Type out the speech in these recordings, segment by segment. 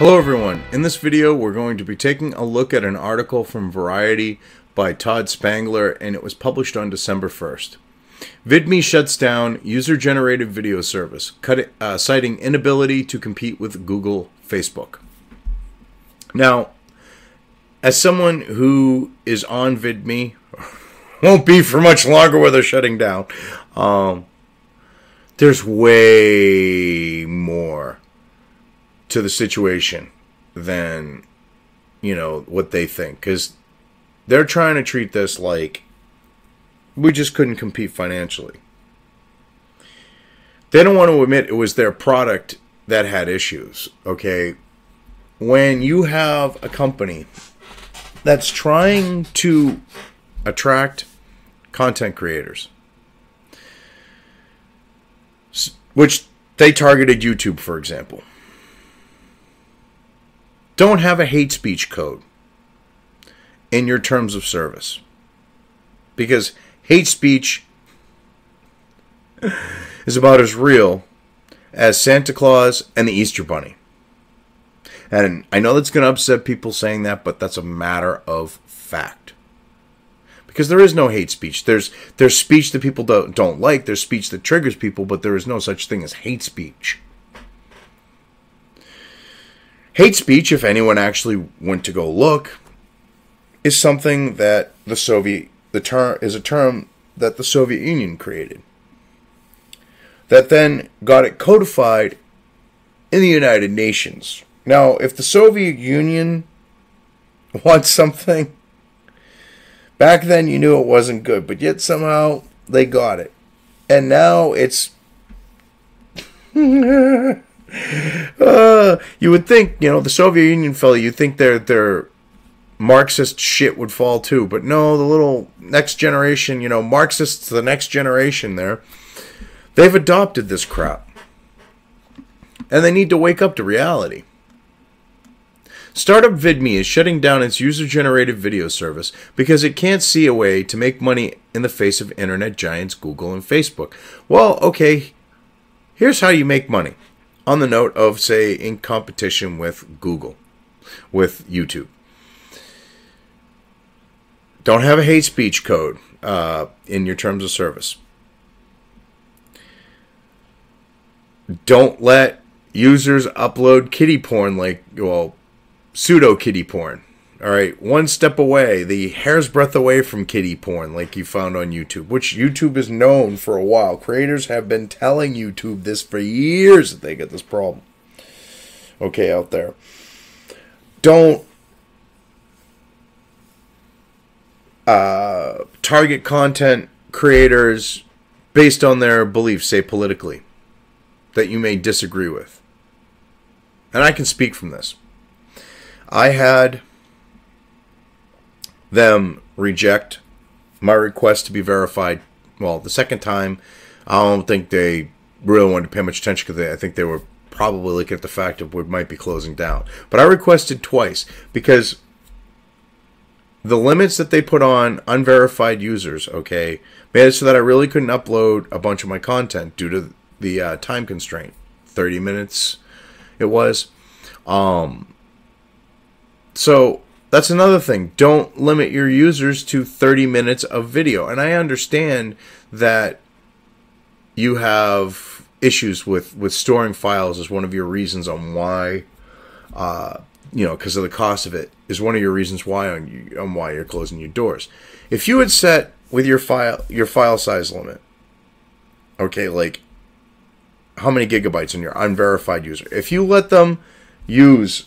Hello everyone, in this video we're going to be taking a look at an article from Variety by Todd Spangler, and it was published on December 1st. Vidme shuts down user-generated video service, citing inability to compete with Google, Facebook. Now, as someone who is on Vidme, won't be for much longer where they're shutting down, there's way more to the situation than, you know, what they think, because they're trying to treat this like we just couldn't compete financially. They don't want to admit it was their product that had issues. Okay, when you have a company that's trying to attract content creators, which they targeted YouTube, for example, don't have a hate speech code in your terms of service, because hate speech is about as real as Santa Claus and the Easter Bunny. And I know that's going to upset people saying that, but that's a matter of fact. Because there is no hate speech. There's speech that people don't like. There's speech that triggers people, but there is no such thing as hate speech. Hate speech, if anyone actually went to go look, is something that is a term that the Soviet Union created, that then got it codified in the United Nations. Now, if the Soviet Union wants something, back then you knew it wasn't good, but yet somehow they got it. And now it's you would think, you know, the Soviet Union fella, you'd think their Marxist shit would fall too. But no, the little next generation, you know, Marxists, the next generation there, they've adopted this crap. And they need to wake up to reality. Startup Vidme is shutting down its user-generated video service because it can't see a way to make money in the face of internet giants Google and Facebook. Well, okay, here's how you make money. On the note of, say, in competition with Google, with YouTube. Don't have a hate speech code in your terms of service. Don't let users upload kiddie porn, like, well, pseudo kiddie porn. All right, one step away, the hair's breadth away from kiddie porn, like you found on YouTube, which YouTube is known for a while. Creators have been telling YouTube this for years that they get this problem. Okay, out there. Don't target content creators based on their beliefs, say politically, that you may disagree with. And I can speak from this. I had them reject my request to be verified. Well, the second time, I don't think they really wanted to pay much attention, because I think they were probably looking at the fact that we might be closing down. But I requested twice, because the limits that they put on unverified users, okay, made it so that I really couldn't upload a bunch of my content due to the time constraint. 30 minutes it was. So that's another thing. Don't limit your users to 30 minutes of video. And I understand that you have issues with storing files as one of your reasons on why, you know, because of the cost of it, is one of your reasons why on why you're closing your doors. If you had set with your file size limit, okay, like how many gigabytes on your unverified user, if you let them use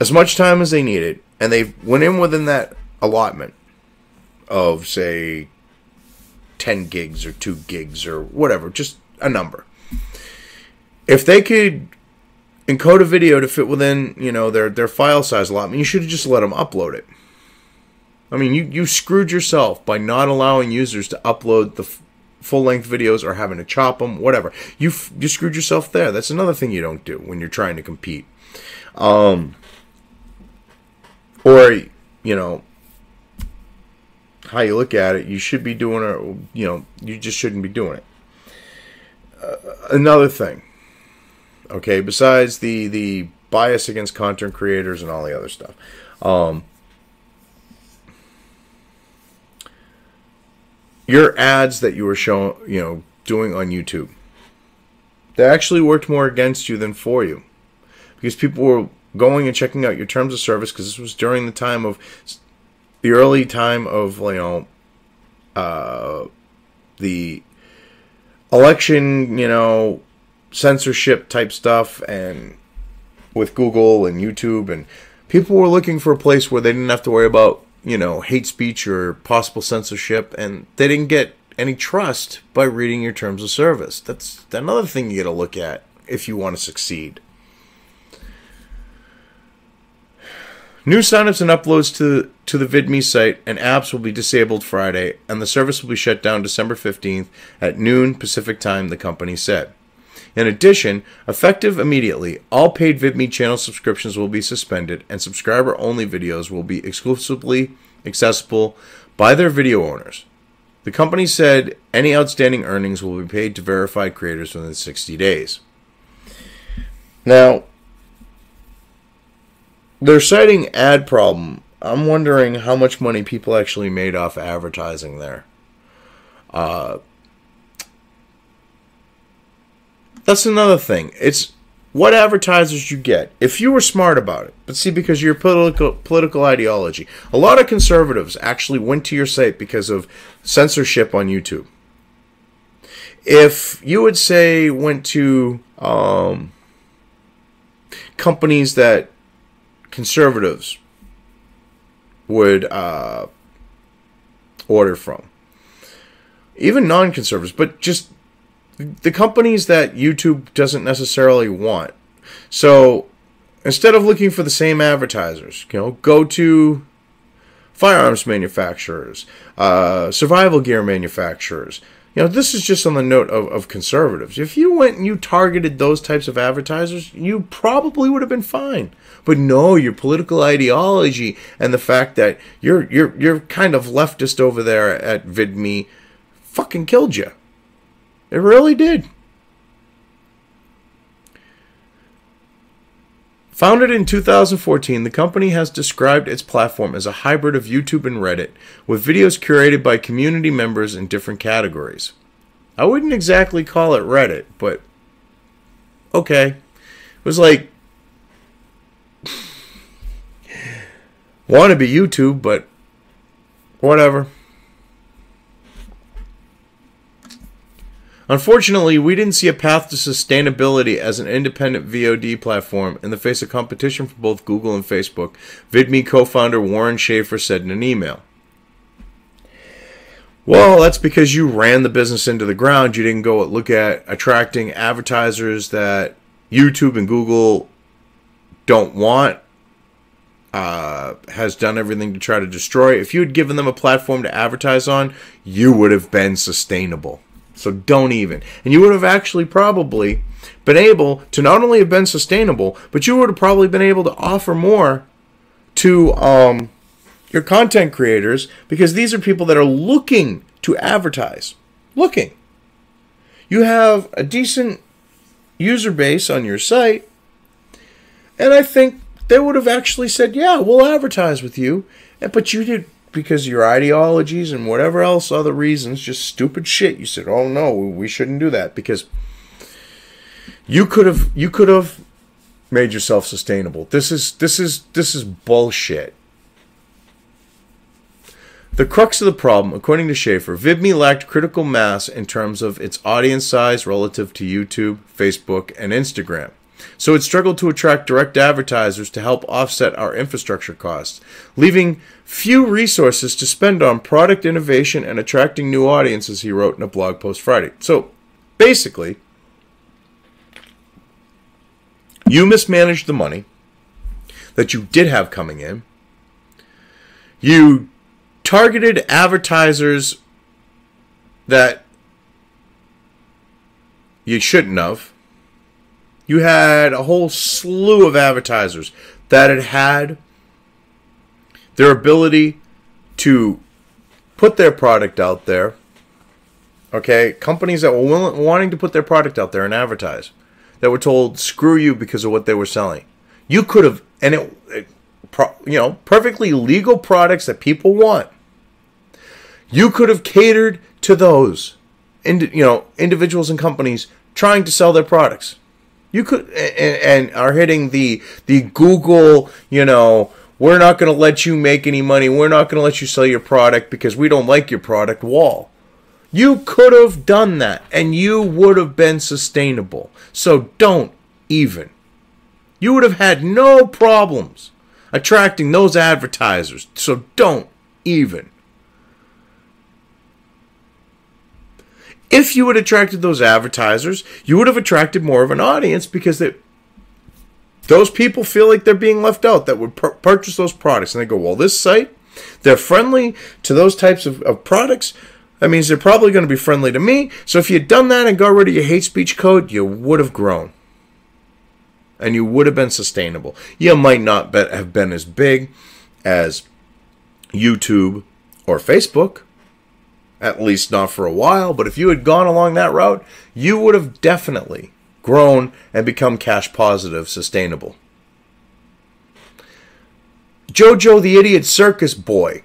as much time as they needed, and they went in within that allotment of, say, 10 gigs or 2 gigs or whatever, just a number. If they could encode a video to fit within, you know, their file size allotment, you should have just let them upload it. I mean, you screwed yourself by not allowing users to upload the full-length videos or having to chop them, whatever. You screwed yourself there. That's another thing you don't do when you're trying to compete. Or, you know, how you look at it, you should be doing it, you know, you just shouldn't be doing it. Another thing, Okay, besides the bias against content creators and all the other stuff. Your ads that you were showing, doing on YouTube, they actually worked more against you than for you, because people were going and checking out your terms of service, because this was during the early time of the election, censorship type stuff, and with Google and YouTube, and people were looking for a place where they didn't have to worry about hate speech or possible censorship, and they didn't get any trust by reading your terms of service. That's another thing you got to look at if you want to succeed. New signups and uploads to the Vidme site and apps will be disabled Friday, and the service will be shut down December 15th at noon Pacific time, the company said. In addition, effective immediately, all paid Vidme channel subscriptions will be suspended, and subscriber-only videos will be exclusively accessible by their video owners. The company said any outstanding earnings will be paid to verified creators within 60 days. Now, they're citing ad problem. I'm wondering how much money people actually made off advertising there. That's another thing. It's what advertisers you get. If you were smart about it, but see, because of your political ideology, a lot of conservatives actually went to your site because of censorship on YouTube. If you would say went to companies that conservatives would order from, even non-conservatives, but just the companies that YouTube doesn't necessarily want. So instead of looking for the same advertisers, go to firearms manufacturers, survival gear manufacturers. This is just on the note of conservatives. If you went and you targeted those types of advertisers, you probably would have been fine. But no, your political ideology and the fact that you're kind of leftist over there at Vidme fucking killed you. It really did. Founded in 2014, the company has described its platform as a hybrid of YouTube and Reddit, with videos curated by community members in different categories. I wouldn't exactly call it Reddit, but okay. It was like wanna be YouTube, but whatever. Unfortunately, we didn't see a path to sustainability as an independent VOD platform in the face of competition from both Google and Facebook, Vidme co-founder Warren Schaefer said in an email. Well, that's because you ran the business into the ground. You didn't go look at attracting advertisers that YouTube and Google don't want, has done everything to try to destroy. If you had given them a platform to advertise on, you would have been sustainable. So don't even. And you would have actually probably been able to not only have been sustainable, but you would have probably been able to offer more to your content creators, because these are people that are looking to advertise. Looking. You have a decent user base on your site, and I think they would have actually said, yeah, we'll advertise with you. But you did, because of your ideologies and whatever else other reasons, just stupid shit. You said, "Oh no, we shouldn't do that," because you could have made yourself sustainable. This is bullshit. The crux of the problem, according to Schaefer, Vidme lacked critical mass in terms of its audience size relative to YouTube, Facebook, and Instagram. So it struggled to attract direct advertisers to help offset our infrastructure costs, leaving few resources to spend on product innovation and attracting new audiences, he wrote in a blog post Friday. So basically, you mismanaged the money that you did have coming in. You targeted advertisers that you shouldn't have. You had a whole slew of advertisers that had their ability to put their product out there. Okay, companies that were wanting to put their product out there and advertise. that were told screw you because of what they were selling. You could have, and perfectly legal products that people want. You could have catered to those, individuals and companies trying to sell their products. You could, and are hitting the Google, we're not going to let you make any money. We're not going to let you sell your product because we don't like your product wall. You could have done that, and you would have been sustainable. So don't even. You would have had no problems attracting those advertisers. So don't even. If you had attracted those advertisers, you would have attracted more of an audience because those people feel like they're being left out that would purchase those products. And they go, well, this site, they're friendly to those types of products. That means they're probably going to be friendly to me. So if you'd done that and got rid of your hate speech code, you would have grown. And you would have been sustainable. You might not have been as big as YouTube or Facebook. At least not for a while. But if you had gone along that route, you would have definitely grown and become cash positive, sustainable. Jojo the Idiot Circus Boy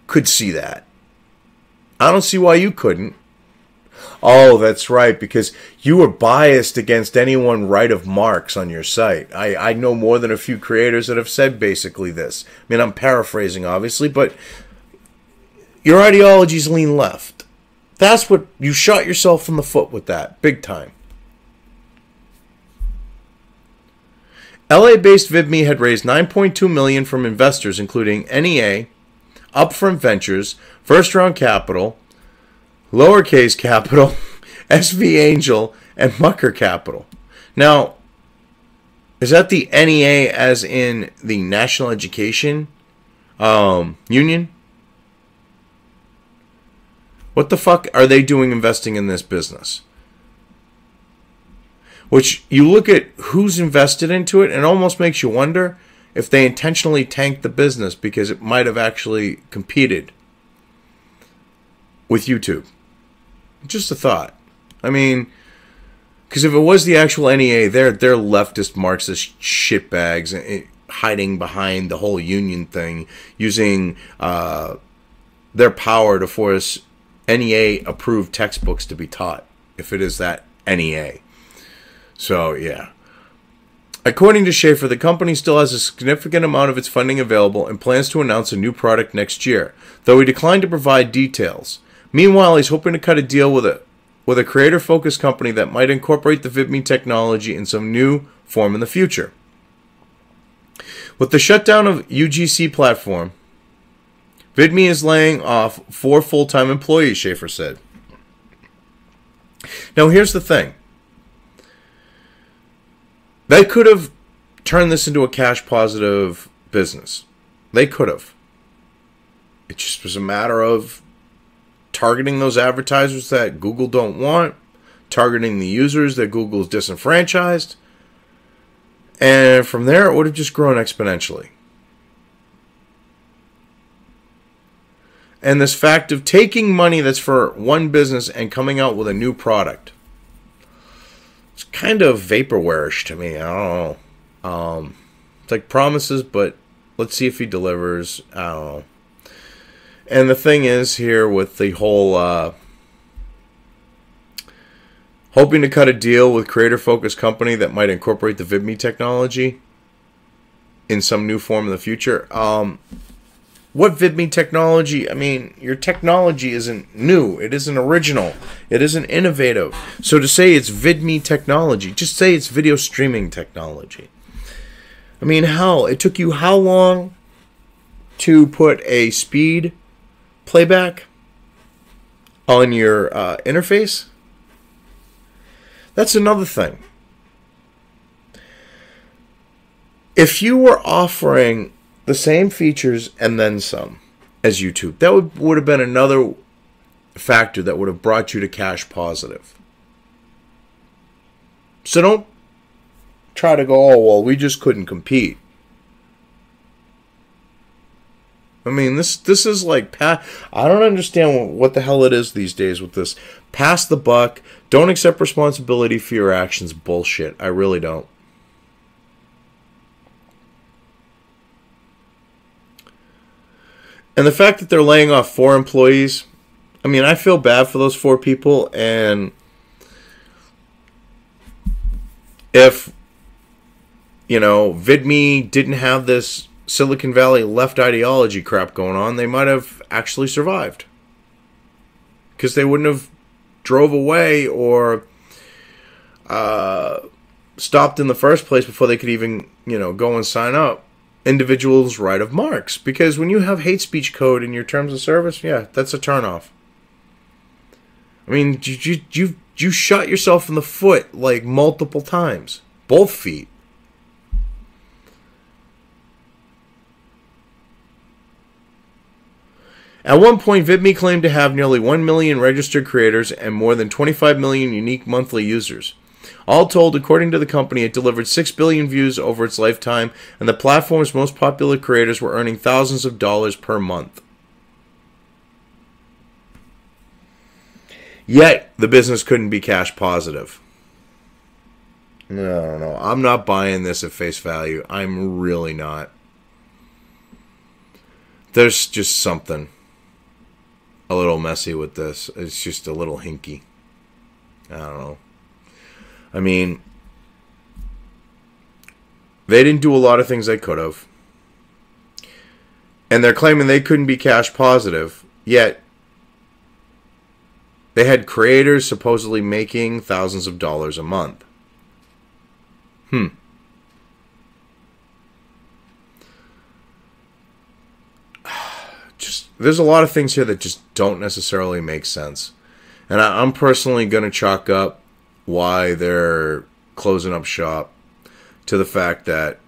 could see that. I don't see why you couldn't. Oh, that's right, because you were biased against anyone right of Marx on your site. I know more than a few creators that have said basically this. I mean, I'm paraphrasing, obviously, but your ideologies lean left. That's what you shot yourself in the foot with that, big time. LA-based Vidme had raised $9.2 million from investors, including NEA, Upfront Ventures, First Round Capital, Lowercase Capital, SV Angel, and Mucker Capital. Now, is that the NEA as in the National Education Union? What the fuck are they doing investing in this business? Which, you look at who's invested into it, and it almost makes you wonder if they intentionally tanked the business because it might have actually competed with YouTube. Just a thought. I mean, because if it was the actual NEA, they're leftist Marxist shitbags hiding behind the whole union thing, using their power to force NEA-approved textbooks to be taught, if it is that NEA. So, yeah. According to Schaefer, the company still has a significant amount of its funding available and plans to announce a new product next year, though he declined to provide details. Meanwhile, he's hoping to cut a deal with a creator-focused company that might incorporate the Vidme technology in some new form in the future. With the shutdown of UGC platform, Vidme is laying off 4 full-time employees, Schaefer said. Now, here's the thing. They could have turned this into a cash-positive business. They could have. It just was a matter of targeting those advertisers that Google don't want, targeting the users that Google's disenfranchised, and from there it would have just grown exponentially. And this fact of taking money that's for one business and coming out with a new product, it's kind of vaporware-ish to me. I don't know. It's like promises, but let's see if he delivers. I don't know. And the thing is here with the whole hoping to cut a deal with creator-focused company that might incorporate the Vidme technology in some new form in the future. What Vidme technology? I mean, your technology isn't new. It isn't original. It isn't innovative. So to say it's Vidme technology, just say it's video streaming technology. I mean, hell, it took you how long to put a speed playback on your interface? That's another thing. If you were offering the same features and then some as YouTube, that would have been another factor that would have brought you to cash positive. So don't try to go, oh, well, we just couldn't compete. I mean, this is like, I don't understand what the hell it is these days with this. Pass the buck. Don't accept responsibility for your actions. Bullshit. I really don't. And the fact that they're laying off 4 employees, I mean, I feel bad for those 4 people. And if, you know, Vidme didn't have this Silicon Valley left ideology crap going on, they might have actually survived. Because they wouldn't have drove away or stopped in the first place before they could even, you know, go and sign up. Individuals' right of marks. Because when you have hate speech code in your terms of service, yeah, that's a turnoff. I mean, you shot yourself in the foot like multiple times. Both feet. At one point, Vidme claimed to have nearly 1 million registered creators and more than 25 million unique monthly users. All told, according to the company, it delivered 6 billion views over its lifetime, and the platform's most popular creators were earning thousands of dollars per month. Yet, the business couldn't be cash positive. No, I'm not buying this at face value. I'm really not. There's just something a little messy with this. It's just a little hinky. I don't know. I mean, they didn't do a lot of things they could have. And they're claiming they couldn't be cash positive. Yet, they had creators supposedly making thousands of dollars a month. There's a lot of things here that just don't necessarily make sense. And I'm personally going to chalk up why they're closing up shop to the fact that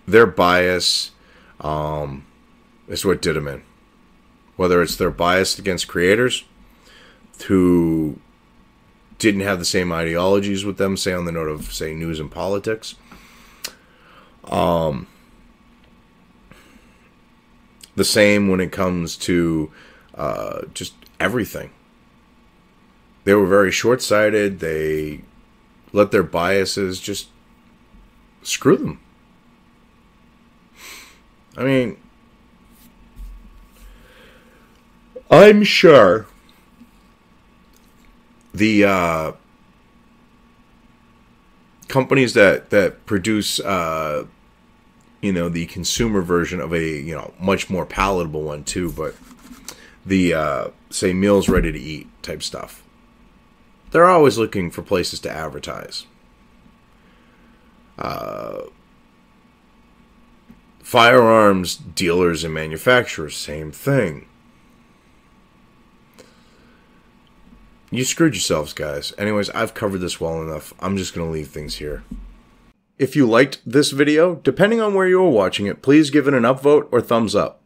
their bias is what did them in. Whether it's their bias against creators who didn't have the same ideologies with them, say on the note of, say, news and politics. The same when it comes to just everything. They were very short-sighted. They let their biases just screw them. I mean, I'm sure the companies that produce you know, the consumer version of a, you know, much more palatable one too, but the say meals ready to eat type stuff, they're always looking for places to advertise. Firearms dealers and manufacturers, same thing. You screwed yourselves, guys. Anyways, I've covered this well enough. I'm just going to leave things here. If you liked this video, depending on where you are watching it, please give it an upvote or thumbs up.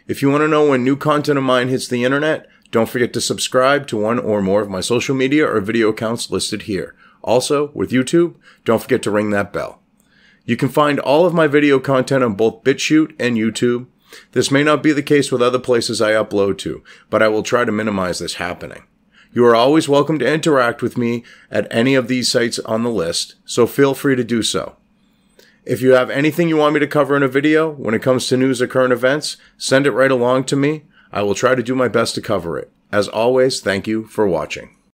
If you want to know when new content of mine hits the internet, don't forget to subscribe to one or more of my social media or video accounts listed here. Also, with YouTube, don't forget to ring that bell. You can find all of my video content on both BitChute and YouTube. This may not be the case with other places I upload to, but I will try to minimize this happening. You are always welcome to interact with me at any of these sites on the list, so feel free to do so. If you have anything you want me to cover in a video when it comes to news or current events, send it right along to me. I will try to do my best to cover it. As always, thank you for watching.